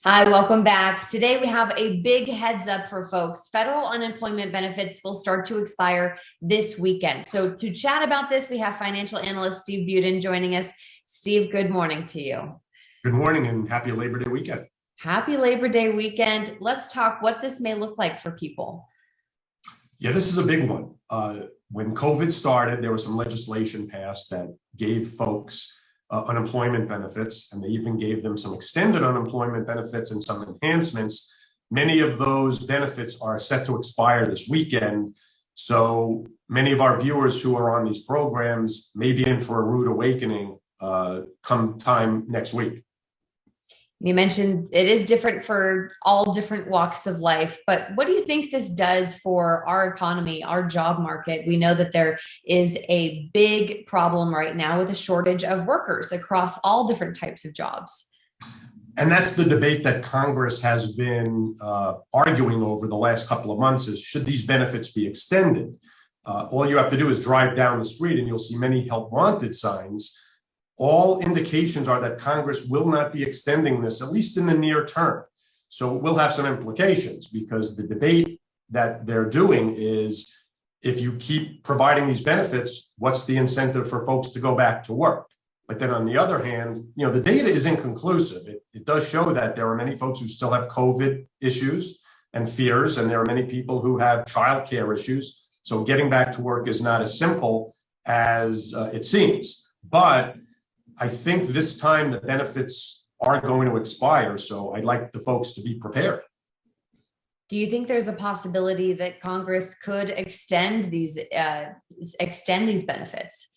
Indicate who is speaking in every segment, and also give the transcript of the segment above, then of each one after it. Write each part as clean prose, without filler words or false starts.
Speaker 1: Hi, welcome back. Today we have a big heads up for folks. Federal unemployment benefits will start to expire this weekend. So to chat about this, we have financial analyst Steve Budin joining us. Steve, good morning to you.
Speaker 2: Good morning and happy Labor Day weekend.
Speaker 1: Happy Labor Day weekend. Let's talk what this may look like for people.
Speaker 2: Yeah, this is a big one. When COVID started, there was some legislation passed that gave folks unemployment benefits, and they even gave them some extended unemployment benefits and some enhancements. Many of those benefits are set to expire this weekend. So many of our viewers who are on these programs may be in for a rude awakening come time next week.
Speaker 1: You mentioned it is different for all different walks of life, but what do you think this does for our economy, our job market? We know that there is a big problem right now with a shortage of workers across all different types of jobs.
Speaker 2: And that's the debate that Congress has been arguing over the last couple of months is, should these benefits be extended? All you have to do is drive down the street and you'll see many help wanted signs. All indications are that Congress will not be extending this, at least in the near term. So it will have some implications, because the debate that they're doing is, if you keep providing these benefits, what's the incentive for folks to go back to work? But then on the other hand, the data is inconclusive. It does show that there are many folks who still have COVID issues and fears, and there are many people who have childcare issues. So getting back to work is not as simple as it seems. But I think this time the benefits are going to expire, so I'd like the folks to be prepared.
Speaker 1: Do you think there's a possibility that Congress could extend these benefits?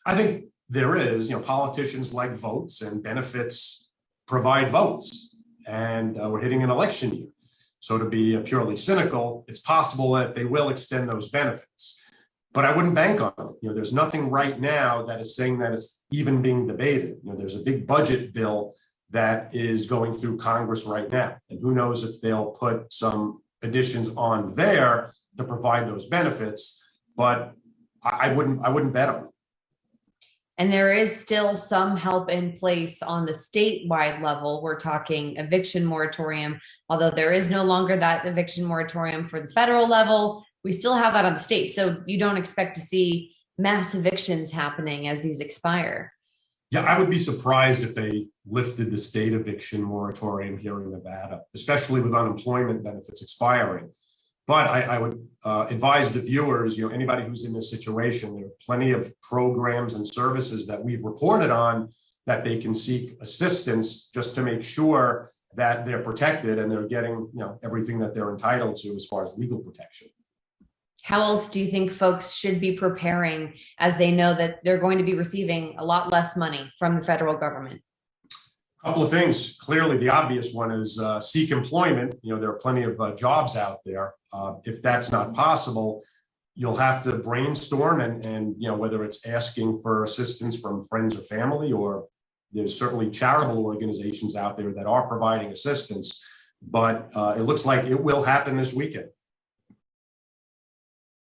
Speaker 2: I think there is. Politicians like votes, and benefits provide votes, and we're hitting an election year. So to be purely cynical, it's possible that they will extend those benefits. But I wouldn't bank on it. There's nothing right now that is saying that it's even being debated. There's a big budget bill that is going through Congress right now. And who knows if they'll put some additions on there to provide those benefits. But I wouldn't bet on it.
Speaker 1: And there is still some help in place on the statewide level. We're talking eviction moratorium, although there is no longer that eviction moratorium for the federal level. We still have that on the state. So you don't expect to see mass evictions happening as these expire.
Speaker 2: Yeah, I would be surprised if they lifted the state eviction moratorium here in Nevada, especially with unemployment benefits expiring. But I would advise the viewers, anybody who's in this situation, there are plenty of programs and services that we've reported on that they can seek assistance just to make sure that they're protected and they're getting, everything that they're entitled to as far as legal protection.
Speaker 1: How else do you think folks should be preparing as they know that they're going to be receiving a lot less money from the federal government?
Speaker 2: A couple of things. Clearly, the obvious one is seek employment. There are plenty of jobs out there. If that's not possible, you'll have to brainstorm and whether it's asking for assistance from friends or family, or there's certainly charitable organizations out there that are providing assistance. But it looks like it will happen this weekend.